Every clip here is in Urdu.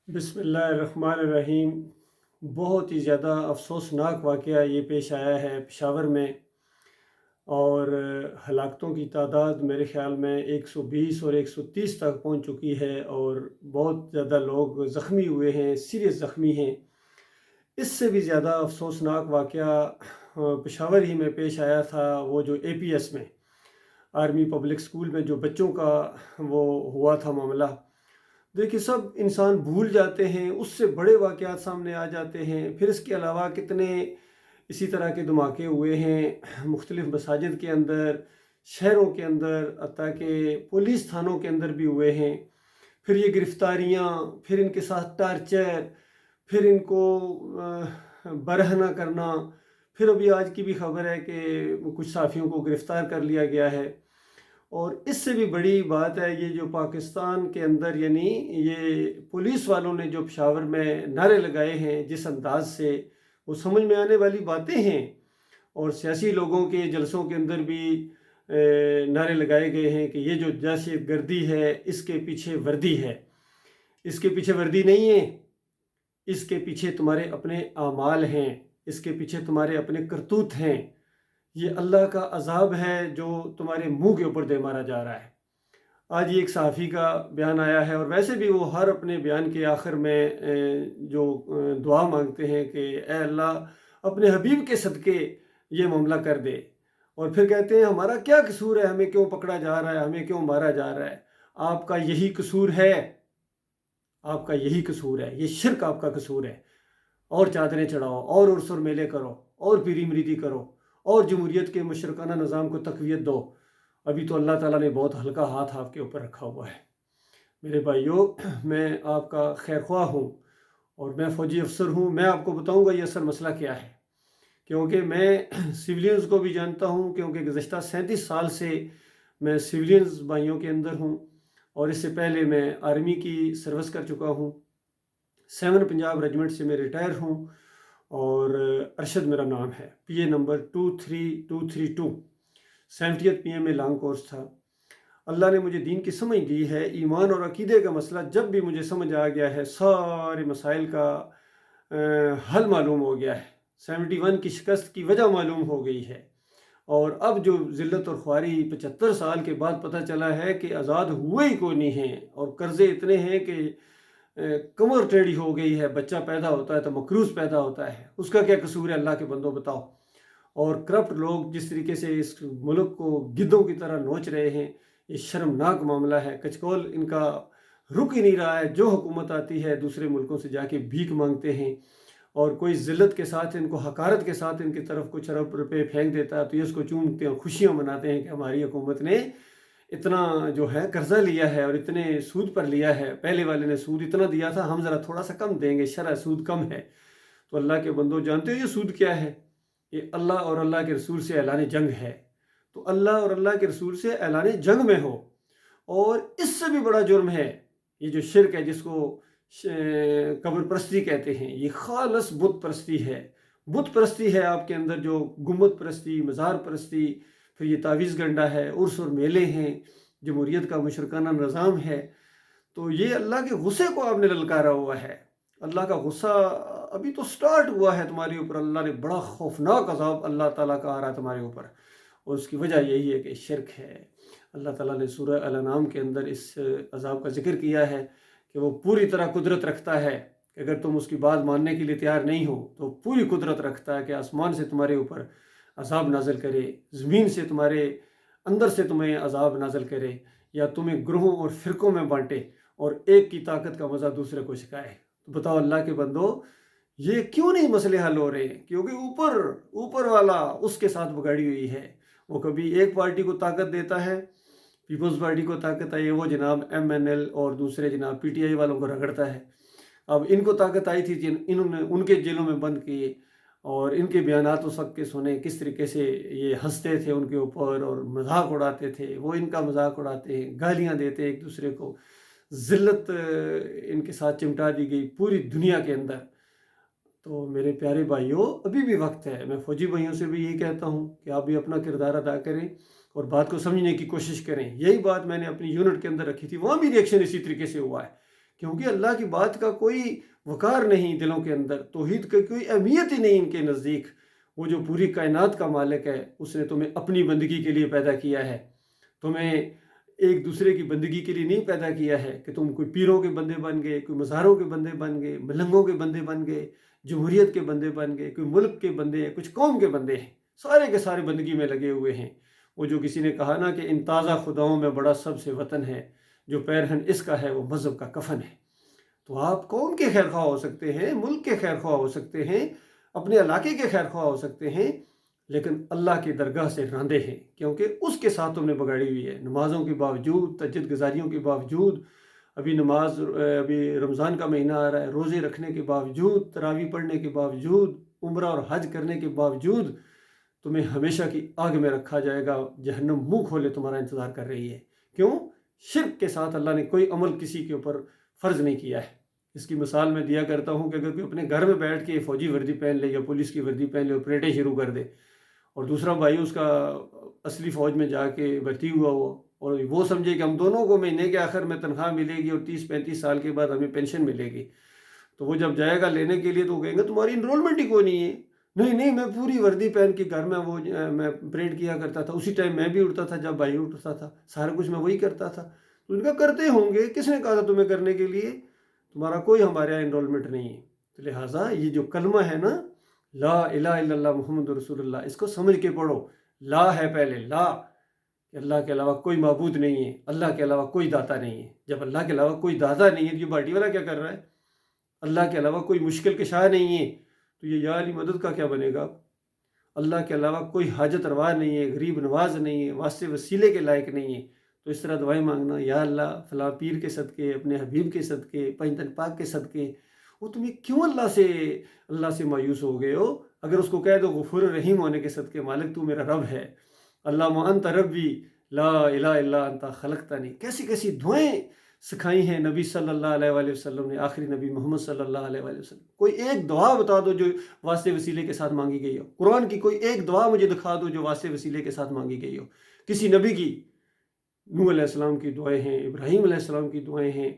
بسم اللہ الرحمن الرحیم۔ بہت ہی زیادہ افسوسناک واقعہ یہ پیش آیا ہے پشاور میں، اور ہلاکتوں کی تعداد میرے خیال میں 120 اور 130 تک پہنچ چکی ہے، اور بہت زیادہ لوگ زخمی ہوئے ہیں، سیریس زخمی ہیں۔ اس سے بھی زیادہ افسوسناک واقعہ پشاور ہی میں پیش آیا تھا، وہ جو اے پی ایس میں آرمی پبلک سکول میں جو بچوں کا وہ ہوا تھا معاملہ۔ دیکھیے، سب انسان بھول جاتے ہیں، اس سے بڑے واقعات سامنے آ جاتے ہیں۔ پھر اس کے علاوہ کتنے اسی طرح کے دھماکے ہوئے ہیں مختلف مساجد کے اندر، شہروں کے اندر، حتیٰ کہ پولیس تھانوں کے اندر بھی ہوئے ہیں۔ پھر یہ گرفتاریاں، پھر ان کے ساتھ ٹارچر، پھر ان کو برہنہ کرنا۔ پھر ابھی آج کی بھی خبر ہے کہ کچھ صحافیوں کو گرفتار کر لیا گیا ہے۔ اور اس سے بھی بڑی بات ہے، یہ جو پاکستان کے اندر یعنی یہ پولیس والوں نے جو پشاور میں نعرے لگائے ہیں، جس انداز سے وہ سمجھ میں آنے والی باتیں ہیں، اور سیاسی لوگوں کے جلسوں کے اندر بھی نعرے لگائے گئے ہیں کہ یہ جو دہشت گردی ہے اس کے پیچھے وردی ہے۔ اس کے پیچھے وردی نہیں ہے، اس کے پیچھے تمہارے اپنے اعمال ہیں، اس کے پیچھے تمہارے اپنے کرتوت ہیں۔ یہ اللہ کا عذاب ہے جو تمہارے منہ کے اوپر دے مارا جا رہا ہے۔ آج یہ ایک صحافی کا بیان آیا ہے، اور ویسے بھی وہ ہر اپنے بیان کے آخر میں جو دعا مانگتے ہیں کہ اے اللہ اپنے حبیب کے صدقے یہ معاملہ کر دے، اور پھر کہتے ہیں ہمارا کیا قصور ہے، ہمیں کیوں پکڑا جا رہا ہے، ہمیں کیوں مارا جا رہا ہے۔ آپ کا یہی قصور ہے، آپ کا یہی قصور ہے، یہ شرک آپ کا قصور ہے۔ اور چادریں چڑھاؤ، اور عرس اور میلے کرو، اور پیری مریدی کرو، اور جمہوریت کے مشرکانہ نظام کو تقویت دو۔ ابھی تو اللہ تعالیٰ نے بہت ہلکا ہاتھ آپ کے اوپر رکھا ہوا ہے۔ میرے بھائیوں، میں آپ کا خیر خواہ ہوں، اور میں فوجی افسر ہوں۔ میں آپ کو بتاؤں گا یہ اصل مسئلہ کیا ہے، کیونکہ میں سویلینز کو بھی جانتا ہوں، کیونکہ گزشتہ 37 سال سے میں سویلینز بھائیوں کے اندر ہوں، اور اس سے پہلے میں آرمی کی سروس کر چکا ہوں۔ 7 پنجاب ریجمنٹ سے میں ریٹائر ہوں، اور ارشد میرا نام ہے، P A number 23232، 70th P M میں لانگ کورس تھا۔ اللہ نے مجھے دین کی سمجھ دی ہے، ایمان اور عقیدے کا مسئلہ جب بھی مجھے سمجھ آ گیا ہے، سارے مسائل کا حل معلوم ہو گیا ہے۔ 71 کی شکست کی وجہ معلوم ہو گئی ہے، اور اب جو ذلت اور خواری 75 سال کے بعد پتہ چلا ہے کہ آزاد ہوئے ہی کوئی نہیں ہیں، اور قرضے اتنے ہیں کہ کمر ٹیڑھی ہو گئی ہے۔ بچہ پیدا ہوتا ہے تو مقروض پیدا ہوتا ہے، اس کا کیا قصور ہے؟ اللہ کے بندوں بتاؤ۔ اور کرپٹ لوگ جس طریقے سے اس ملک کو گدھوں کی طرح نوچ رہے ہیں، یہ شرمناک معاملہ ہے۔ کچکول ان کا رک ہی نہیں رہا ہے، جو حکومت آتی ہے دوسرے ملکوں سے جا کے بھیک مانگتے ہیں، اور کوئی ذلت کے ساتھ ان کو حقارت کے ساتھ ان کی طرف کچھ ارب روپے پھینک دیتا ہے تو یہ اس کو چومتے ہیں، خوشیاں مناتے ہیں کہ ہماری حکومت نے اتنا جو ہے قرضہ لیا ہے اور اتنے سود پر لیا ہے۔ پہلے والے نے سود اتنا دیا تھا، ہم ذرا تھوڑا سا کم دیں گے، شرح سود کم ہے۔ تو اللہ کے بندوں جانتے ہو یہ سود کیا ہے؟ یہ اللہ اور اللہ کے رسول سے اعلان جنگ ہے۔ تو اللہ اور اللہ کے رسول سے اعلان جنگ میں ہو، اور اس سے بھی بڑا جرم ہے یہ جو شرک ہے، جس کو قبر پرستی کہتے ہیں۔ یہ خالص بت پرستی ہے، بت پرستی ہے آپ کے اندر، جو گنبد پرستی، مزار پرستی، پھر یہ تعویذ گنڈا ہے، عرس اور میلے ہیں، جمہوریت کا مشرکانہ نظام ہے۔ تو یہ اللہ کے غصے کو آپ نے للکارا ہوا ہے۔ اللہ کا غصہ ابھی تو سٹارٹ ہوا ہے تمہارے اوپر۔ اللہ نے بڑا خوفناک عذاب اللہ تعالیٰ کا آ رہا ہے تمہارے اوپر، اور اس کی وجہ یہی ہے کہ شرک ہے۔ اللہ تعالیٰ نے سورہ الانعام کے اندر اس عذاب کا ذکر کیا ہے کہ وہ پوری طرح قدرت رکھتا ہے کہ اگر تم اس کی بات ماننے کے لیے تیار نہیں ہو تو پوری قدرت رکھتا ہے کہ آسمان سے تمہارے اوپر عذاب نازل کرے، زمین سے تمہارے اندر سے تمہیں عذاب نازل کرے، یا تمہیں گروہوں اور فرقوں میں بانٹے اور ایک کی طاقت کا مزہ دوسرے کو سکھائے۔ تو بتاؤ اللہ کے بندو، یہ کیوں نہیں مسئلے حل ہو رہے؟ کیونکہ اوپر والا اس کے ساتھ بگاڑی ہوئی ہے۔ وہ کبھی ایک پارٹی کو طاقت دیتا ہے، پیپلز پارٹی کو طاقت آئی ہے، وہ جناب ایم این ایل اور دوسرے جناب پی ٹی آئی والوں کو رگڑتا ہے۔ اب ان کو طاقت آئی تھی، انہوں نے ان کے جیلوں میں بند کیے، اور ان کے بیانات اس وقت کے سنے، کس طریقے سے یہ ہنستے تھے ان کے اوپر اور مذاق اڑاتے تھے، وہ ان کا مذاق اڑاتے ہیں، گالیاں دیتے ایک دوسرے کو۔ ذلت ان کے ساتھ چمٹا دی گئی پوری دنیا کے اندر۔ تو میرے پیارے بھائیوں، ابھی بھی وقت ہے۔ میں فوجی بھائیوں سے بھی یہی کہتا ہوں کہ آپ بھی اپنا کردار ادا کریں اور بات کو سمجھنے کی کوشش کریں۔ یہی بات میں نے اپنی یونٹ کے اندر رکھی تھی، وہاں بھی ریئیکشن اسی طریقے سے ہوا ہے کیونکہ اللہ کی بات کا کوئی وقار نہیں دلوں کے اندر، توحید کی کوئی اہمیت ہی نہیں ان کے نزدیک۔ وہ جو پوری کائنات کا مالک ہے، اس نے تمہیں اپنی بندگی کے لیے پیدا کیا ہے، تمہیں ایک دوسرے کی بندگی کے لیے نہیں پیدا کیا ہے کہ تم کوئی پیروں کے بندے بن گئے، کوئی مزاروں کے بندے بن گئے، ملنگوں کے بندے بن گئے، جمہوریت کے بندے بن گئے، کوئی ملک کے بندے ہیں، کچھ قوم کے بندے ہیں، سارے کے سارے بندگی میں لگے ہوئے ہیں۔ وہ جو کسی نے کہا نا کہ ان تازہ خداؤں میں بڑا سب سے وطن ہے، جو پیرہن اس کا ہے وہ مذہب کا کفن ہے۔ تو آپ قوم کے خیر خواہ ہو سکتے ہیں، ملک کے خیر خواہ ہو سکتے ہیں، اپنے علاقے کے خیر خواہ ہو سکتے ہیں، لیکن اللہ کی درگاہ سے راندے ہیں، کیونکہ اس کے ساتھ تم نے بگاڑی ہوئی ہے۔ نمازوں کے باوجود، تہجد گزاریوں کے باوجود، ابھی رمضان کا مہینہ آ رہا ہے، روزے رکھنے کے باوجود، تراویح پڑھنے کے باوجود، عمرہ اور حج کرنے کے باوجود تمہیں ہمیشہ کی آگ میں رکھا جائے گا۔ جہنم منہ کھولے تمہارا انتظار کر رہی ہے۔ کیوں؟ شرک کے ساتھ اللہ نے کوئی عمل کسی کے اوپر فرض نہیں کیا ہے۔ اس کی مثال میں دیا کرتا ہوں کہ اگر کوئی اپنے گھر میں بیٹھ کے فوجی وردی پہن لے یا پولیس کی وردی پہن لے اور پریڈیں شروع کر دے، اور دوسرا بھائی اس کا اصلی فوج میں جا کے بھرتی ہوا ہو، اور وہ سمجھے کہ ہم دونوں کو مہینے کے آخر میں تنخواہ ملے گی اور 30-35 سال کے بعد ہمیں پینشن ملے گی، تو وہ جب جائے گا لینے کے لیے تو وہ کہیں گے تمہاری انرولمنٹ ہی کوئی نہیں ہے۔ نہیں میں پوری وردی پہن کے گھر میں میں پریڈ کیا کرتا تھا، اسی ٹائم میں بھی اٹھتا تھا جب بھائی اٹھتا تھا، سارا کچھ میں وہی کرتا تھا۔ تو ان کا کرتے ہوں گے، کس نے کہا تھا تمہیں کرنے کے لیے؟ تمہارا کوئی ہمارے یہاں انرولمنٹ نہیں ہے۔ تو لہٰذا یہ جو کلمہ ہے نا، لا الہ الا اللہ محمد رسول اللہ، اس کو سمجھ کے پڑھو۔ لا ہے پہلے، لا، کہ اللہ کے علاوہ کوئی معبود نہیں ہے، اللہ کے علاوہ کوئی داتا نہیں ہے۔ جب اللہ کے علاوہ کوئی داتا نہیں ہے تو یہ باٹی والا کیا کر رہا ہے؟ اللہ کے علاوہ کوئی مشکل کشا نہیں ہے تو یہ یا علی مدد کا کیا بنے گا؟ اللہ کے علاوہ کوئی حاجت روا نہیں ہے، غریب نواز نہیں ہے، واسطے وسیلے کے لائق نہیں ہے، تو اس طرح دعائیں مانگنا، یا اللہ فلاں پیر کے صدقے، اپنے حبیب کے صدقے، پنجتن پاک کے صدقے، وہ تمہیں کیوں اللہ سے مایوس ہو گئے ہو؟ اگر اس کو کہہ دو غفور رحیم ہونے کے صدقے مالک تو میرا رب ہے، اللہم انت ربی لا الہ الا انت خلقتنی، کیسی کیسی دعائیں سکھائی ہیں نبی صلی اللہ علیہ وآلہ وسلم نے، آخری نبی محمد صلی اللہ علیہ وآلہ وسلم۔ کوئی ایک دعا بتا دو جو واسطے وسیلے کے ساتھ مانگی گئی ہو، قرآن کی کوئی ایک دعا مجھے دکھا دو جو واسطے وسیلے کے ساتھ مانگی گئی ہو، کسی نبی کی۔ نوح علیہ السلام کی دعائیں ہیں، ابراہیم علیہ السلام کی دعائیں ہیں،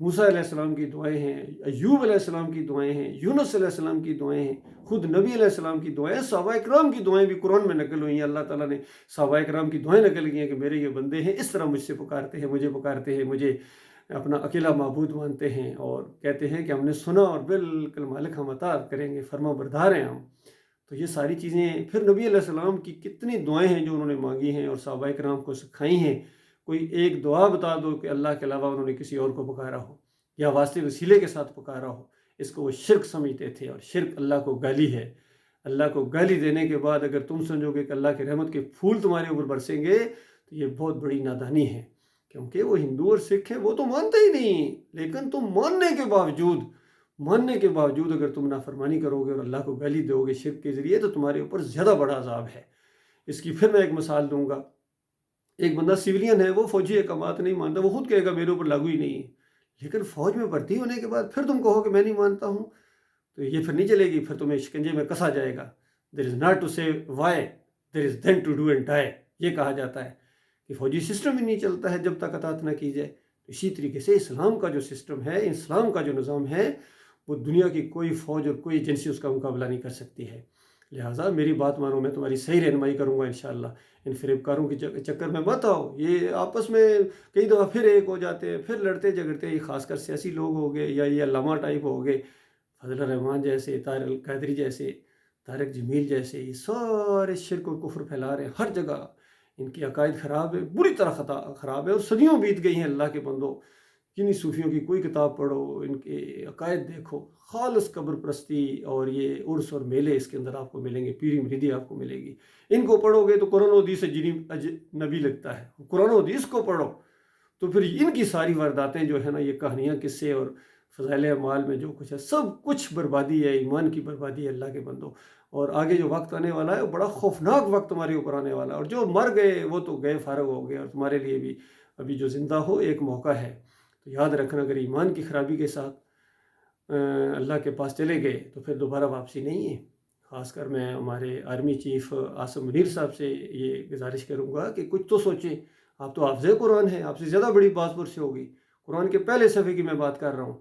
موسیٰ علیہ السلام کی دعائیں ہیں، ایوب علیہ السلام کی دعائیں ہیں، یونس علیہ السلام کی دعائیں ہیں، خود نبی علیہ السلام کی دعائیں، صحابہ اکرام کی دعائیں بھی قرآن میں نقل ہوئی ہیں۔ اللہ تعالیٰ نے صحابہ اکرام کی دعائیں نقل کی ہیں کہ میرے یہ بندے ہیں، اس طرح مجھ سے پکارتے ہیں، مجھے پکارتے ہیں، مجھے اپنا اکیلا معبود مانتے ہیں، اور کہتے ہیں کہ ہم نے سنا اور بالکل مالک ہم اطاعت کریں گے، فرما بردار ہیں ہم۔ تو یہ ساری چیزیں پھر نبی علیہ السلام کی کتنی دعائیں ہیں جو انہوں نے مانگی ہیں اور صحابہ اکرام کو سکھائی ہیں۔ کوئی ایک دعا بتا دو کہ اللہ کے علاوہ انہوں نے کسی اور کو پکارا ہو یا واسطے وسیلے کے ساتھ پکارا ہو، اس کو وہ شرک سمجھتے تھے، اور شرک اللہ کو گالی ہے۔ اللہ کو گالی دینے کے بعد اگر تم سمجھو گے کہ اللہ کی رحمت کے پھول تمہارے اوپر برسیں گے تو یہ بہت بڑی نادانی ہے، کیونکہ وہ ہندو اور سکھ ہیں، وہ تو مانتے ہی نہیں، لیکن تم ماننے کے باوجود اگر تم نافرمانی کرو گے اور اللہ کو گالی دو گے شرک کے ذریعے تو تمہارے اوپر زیادہ بڑا عذاب ہے۔ اس کی پھر میں ایک مثال دوں گا۔ ایک بندہ سویلین ہے، وہ فوجی احکامات نہیں مانتا، وہ خود کہے گا میرے اوپر لاگو ہی نہیں ہے، لیکن فوج میں بھرتی ہونے کے بعد پھر تم کہو کہ میں نہیں مانتا ہوں، تو یہ پھر نہیں چلے گی، پھر تمہیں شکنجے میں کسا جائے گا۔ There is not to say why, there is then to do and die، یہ کہا جاتا ہے کہ فوجی سسٹم ہی نہیں چلتا ہے جب تک اطاعت نہ کی جائے۔ اسی طریقے سے اسلام کا جو سسٹم ہے، اسلام کا جو نظام ہے، وہ دنیا کی کوئی فوج اور کوئی ایجنسی اس کا مقابلہ نہیں کر سکتی ہے۔ لہٰذا میری بات مانو، میں تمہاری صحیح رہنمائی کروں گا انشاءاللہ۔ ان فریب کاروں کے چکر میں مت آؤ، یہ آپس میں کئی دفعہ پھر ایک ہو جاتے ہیں، پھر لڑتے جھگڑتے ہیں، خاص کر سیاسی لوگ ہو گئے یا یہ علامہ ٹائپ ہو گئے، فضل الرحمان جیسے، طاہر القادری جیسے، طارق جمیل جیسے، یہ سارے شرک و کفر پھیلا رہے ہیں ہر جگہ۔ ان کی عقائد خراب ہے، بری طرح خراب ہے، اور صدیوں بیت گئی ہیں اللہ کے بندوں۔ کنہیں صوفیوں کی کوئی کتاب پڑھو، ان کے عقائد دیکھو، خالص قبر پرستی اور یہ عرس اور میلے اس کے اندر آپ کو ملیں گے، پیری مریدی آپ کو ملے گی۔ ان کو پڑھو گے تو قرآن و حدیث سے نبی لگتا ہے، قرآن و حدیث کو پڑھو تو پھر ان کی ساری وارداتیں جو ہے نا، یہ کہانیاں، قصے اور فضائل اعمال میں جو کچھ ہے سب کچھ بربادی ہے، ایمان کی بربادی ہے اللہ کے بندوں۔ اور آگے جو وقت آنے والا ہے وہ بڑا خوفناک وقت تمہارے اوپر آنے والا ہے، اور جو مر گئے وہ تو گئے، فارغ ہو گئے، اور تمہارے لیے بھی ابھی جو زندہ ہو ایک موقع ہے۔ تو یاد رکھنا، اگر ایمان کی خرابی کے ساتھ اللہ کے پاس چلے گئے تو پھر دوبارہ واپسی نہیں ہے۔ خاص کر میں ہمارے آرمی چیف عاصم منیر صاحب سے یہ گزارش کروں گا کہ کچھ تو سوچیں، آپ تو حافظ قرآن ہیں، آپ سے زیادہ بڑی باز پرسی ہوگی، قرآن کے پہلے صفحے کی میں بات کر رہا ہوں.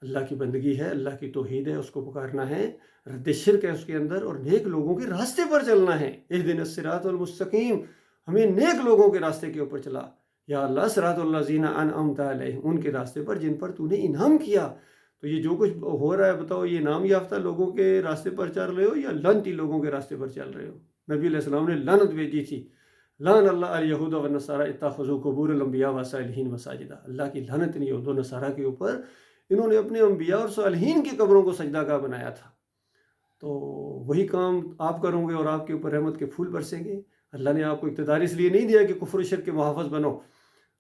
اللہ کی بندگی ہے، اللہ کی توحید ہے، اس کو پکارنا ہے، رد شرک ہے اس کے اندر، اور نیک لوگوں کے راستے پر چلنا ہے. اہدنا الصراط المستقیم، ہمیں نیک لوگوں کے راستے کے اوپر چلا. یا اللہ صراط الذین انعمت علیہم، ان کے راستے پر جن پر تو نے انعام کیا. تو یہ جو کچھ ہو رہا ہے بتاؤ، یہ انعام یافتہ لوگوں کے راستے پر چل رہے ہو یا لعنتی لوگوں کے راستے پر چل رہے ہو؟ نبی علیہ السلام نے لعنت بھیجی تھی، لعن اللہ الیہود والنصارى اتخذوا قبور الانبیاء والصالحین مساجدا. اللہ کی لعنت ان یہود و نصارہ کے اوپر، انہوں نے اپنے انبیاء اور صالحین کی قبروں کو سجدہ گاہ بنایا تھا. تو وہی کام آپ کرو گے اور آپ کے اوپر رحمت کے پھول برسیں گے. اللہ نے آپ کو اقتدار اس لیے نہیں دیا کہ کفر و شرک کے محافظ بنو.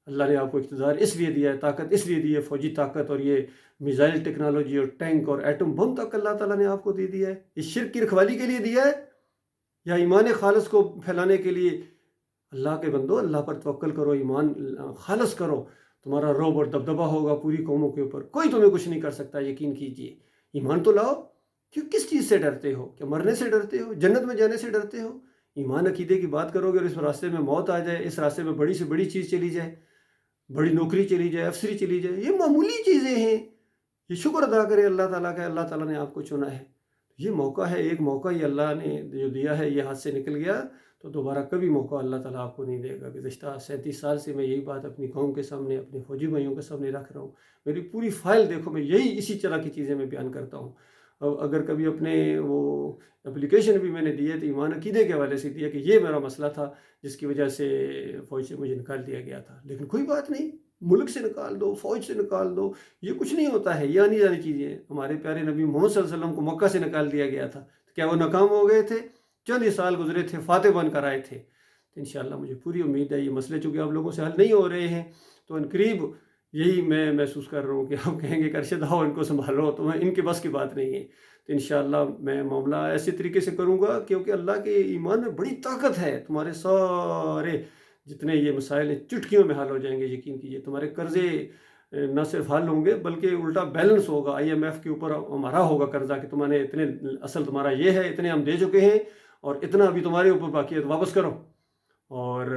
اللہ نے آپ کو اقتدار اس لیے دیا ہے، طاقت اس لیے دی ہے، فوجی طاقت اور یہ میزائل ٹیکنالوجی اور ٹینک اور ایٹم بم تک اللہ تعالیٰ نے آپ کو دے دیا ہے. اس شرک کی رکھوالی کے لیے دیا ہے یا ایمان خالص کو پھیلانے کے لیے؟ اللہ کے بندو، اللہ پر توکل کرو، ایمان خالص کرو، تمہارا روب اور دبدبہ ہوگا پوری قوموں کے اوپر. کوئی تمہیں کچھ نہیں کر سکتا، یقین کیجئے. ایمان تو لاؤ. کیوں کس چیز سے ڈرتے ہو؟ کہ مرنے سے ڈرتے ہو؟ جنت میں جانے سے ڈرتے ہو؟ ایمان عقیدے کی بات کرو گے اور اس راستے میں موت آ جائے، اس راستے میں بڑی سے بڑی چیز چلی جائے، بڑی نوکری چلی جائے، افسری چلی جائے، یہ معمولی چیزیں ہیں. یہ شکر ادا کرے اللہ تعالیٰ کا، اللہ تعالیٰ نے آپ کو چنا ہے. یہ موقع ہے، ایک موقع ہی اللہ نے جو دیا ہے، یہ ہاتھ سے نکل گیا تو دوبارہ کبھی موقع اللہ تعالیٰ آپ کو نہیں دے گا. گزشتہ 37 سال سے میں یہی بات اپنی قوم کے سامنے، اپنے فوجی بھائیوں کے سامنے رکھ رہا ہوں. میری پوری فائل دیکھو، میں یہی اسی طرح کی چیزیں میں بیان کرتا ہوں. اگر کبھی اپنے وہ اپلیکیشن بھی میں نے دی ہے تو ایمان عقیدے کے حوالے سے دیا کہ یہ میرا مسئلہ تھا جس کی وجہ سے فوج سے مجھے نکال دیا گیا تھا. لیکن کوئی بات نہیں، ملک سے نکال دو، فوج سے نکال دو، یہ کچھ نہیں ہوتا ہے، یہ آنی جانی چیزیں. ہمارے پیارے نبی محمد صلی اللہ علیہ وسلم کو مکہ سے نکال دیا گیا تھا، کیا وہ ناکام ہو گئے تھے؟ چند ہی سال گزرے تھے، فاتح بن کر آئے تھے. تو انشاءاللہ مجھے پوری امید ہے یہ مسئلے چونکہ آپ لوگوں سے حل نہیں ہو رہے ہیں تو ان قریب یہی میں محسوس کر رہا ہوں کہ آپ کہیں گے کہ ارشد آؤ ان کو سنبھالو، تو میں ان کے بس کی بات نہیں ہے. تو انشاءاللہ میں معاملہ ایسے طریقے سے کروں گا کیونکہ اللہ کے ایمان میں بڑی طاقت ہے. تمہارے سارے جتنے یہ مسائل ہیں چٹکیوں میں حل ہو جائیں گے، یقین کیجئے. تمہارے قرضے نہ صرف حل ہوں گے بلکہ الٹا بیلنس ہوگا. IMF کے اوپر ہمارا ہوگا قرضہ کہ تمہارے اتنے اصل تمہارا یہ ہے، اتنے ہم دے چکے ہیں اور اتنا ابھی تمہارے اوپر باقی ہے تو واپس کرو. اور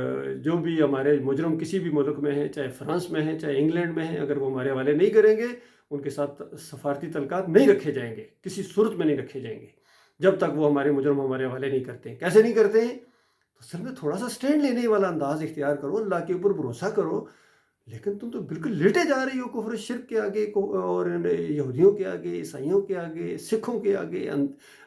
جو بھی ہمارے مجرم کسی بھی ملک میں ہیں، چاہے فرانس میں ہیں، چاہے انگلینڈ میں ہیں، اگر وہ ہمارے حوالے نہیں کریں گے، ان کے ساتھ سفارتی تعلقات نہیں رکھے جائیں گے، کسی صورت میں نہیں رکھے جائیں گے جب تک وہ ہمارے مجرم ہمارے حوالے نہیں کرتے ہیں. کیسے نہیں کرتے ہیں؟ تو اصل میں تھوڑا سا سٹینڈ لینے والا انداز اختیار کرو، اللہ کے اوپر بھروسہ کرو. لیکن تم تو بالکل لیٹے جا رہی ہو کفر شرک کے آگے اور یہودیوں کے آگے، عیسائیوں کے آگے، سکھوں کے آگے،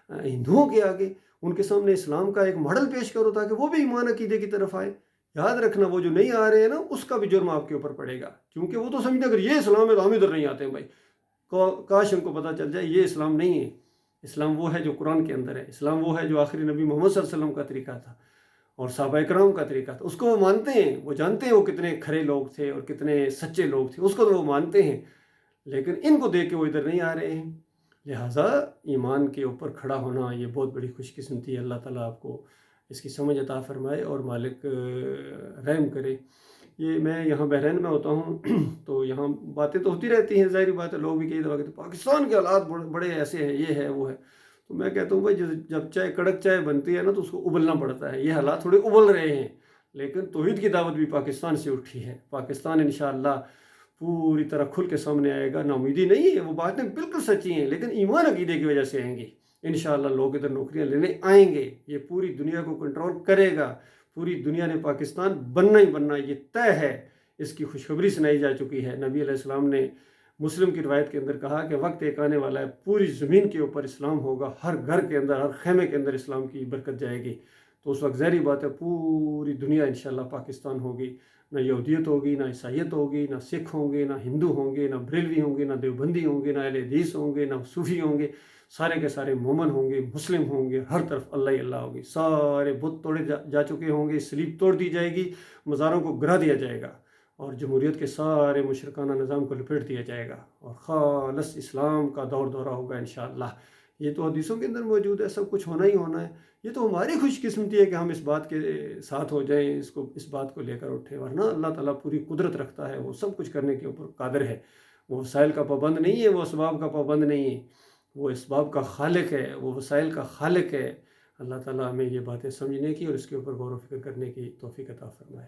ہندوؤں کے آگے. ان کے سامنے اسلام کا ایک ماڈل پیش کرو تاکہ وہ بھی ایمان عقیدے کی طرف آئے. یاد رکھنا وہ جو نہیں آ رہے ہیں نا، اس کا بھی جرم آپ کے اوپر پڑے گا، کیونکہ وہ تو سمجھتے اگر یہ اسلام ہے تو ہم ادھر نہیں آتے ہیں. بھائی کاش ان کو پتہ چل جائے یہ اسلام نہیں ہے. اسلام وہ ہے جو قرآن کے اندر ہے، اسلام وہ ہے جو آخری نبی محمد صلی اللہ علیہ وسلم کا طریقہ تھا اور صحابہ اکرام کا طریقہ تھا. اس کو وہ مانتے ہیں، وہ جانتے ہیں وہ کتنے کھرے لوگ تھے اور کتنے سچے لوگ تھے، اس کو تو وہ مانتے ہیں. لیکن ان کو دیکھ کے وہ ادھر نہیں آ رہے ہیں. لہٰذا ایمان کے اوپر کھڑا ہونا یہ بہت بڑی خوش قسمتی ہے. اللہ تعالیٰ آپ کو اس کی سمجھ عطا فرمائے اور مالک رحم کرے. یہ میں یہاں بحرین میں ہوتا ہوں تو یہاں باتیں تو ہوتی رہتی ہیں، ظاہری بات ہے. لوگ بھی کئی دفعہ کہتے ہیں پاکستان کے حالات بڑے ایسے ہیں، یہ ہے وہ ہے. تو میں کہتا ہوں بھائی جب چائے کڑک چائے بنتی ہے نا تو اس کو ابلنا پڑتا ہے. یہ حالات تھوڑے ابل رہے ہیں لیکن توحید کی دعوت بھی پاکستان سے اٹھی ہے. پاکستان انشاءاللہ پوری طرح کھل کے سامنے آئے گا. ناامیدی نہیں ہے، وہ باتیں بالکل سچی ہیں لیکن ایمان عقیدے کی وجہ سے آئیں گی. انشاءاللہ لوگ ادھر نوکریاں لینے آئیں گے. یہ پوری دنیا کو کنٹرول کرے گا. پوری دنیا نے پاکستان بننا ہی بننا، یہ طے ہے. اس کی خوشخبری سنائی جا چکی ہے. نبی علیہ السلام نے مسلم کی روایت کے اندر کہا کہ وقت ایک آنے والا ہے پوری زمین کے اوپر اسلام ہوگا، ہر گھر کے اندر، ہر خیمے کے اندر اسلام کی برکت جائے گی. تو اس وقت ظاہری بات ہے پوری دنیا انشاءاللہ پاکستان ہوگی. نہ یہودیت ہوگی، نہ عیسائیت ہوگی، نہ سکھ ہوں گے، نہ ہندو ہوں گے، نہ بریلوی ہوں گے، نہ دیوبندی ہوں گے، نہ اہل حدیث ہوں گے، نہ صوفی ہوں گے. سارے کے سارے مومن ہوں گے، مسلم ہوں گے. ہر طرف اللہ ہی اللہ ہوگی. سارے بت توڑے جا چکے ہوں گے، سلیب توڑ دی جائے گی، مزاروں کو گرا دیا جائے گا اور جمہوریت کے سارے مشرکانہ نظام کو لپیٹ دیا جائے گا اور خالص اسلام کا دور دورہ ہوگا انشاءاللہ. یہ تو حدیثوں کے اندر موجود ہے، سب کچھ ہونا ہی ہونا ہے. یہ تو ہماری خوش قسمتی ہے کہ ہم اس بات کے ساتھ ہو جائیں، اس بات کو لے کر اٹھیں. ورنہ اللہ تعالیٰ پوری قدرت رکھتا ہے، وہ سب کچھ کرنے کے اوپر قادر ہے. وہ وسائل کا پابند نہیں ہے، وہ اسباب کا پابند نہیں ہے. وہ اسباب کا خالق ہے، وہ وسائل کا خالق ہے. اللہ تعالیٰ ہمیں یہ باتیں سمجھنے کی اور اس کے اوپر غور و فکر کرنے کی توفیق عطا فرمائے.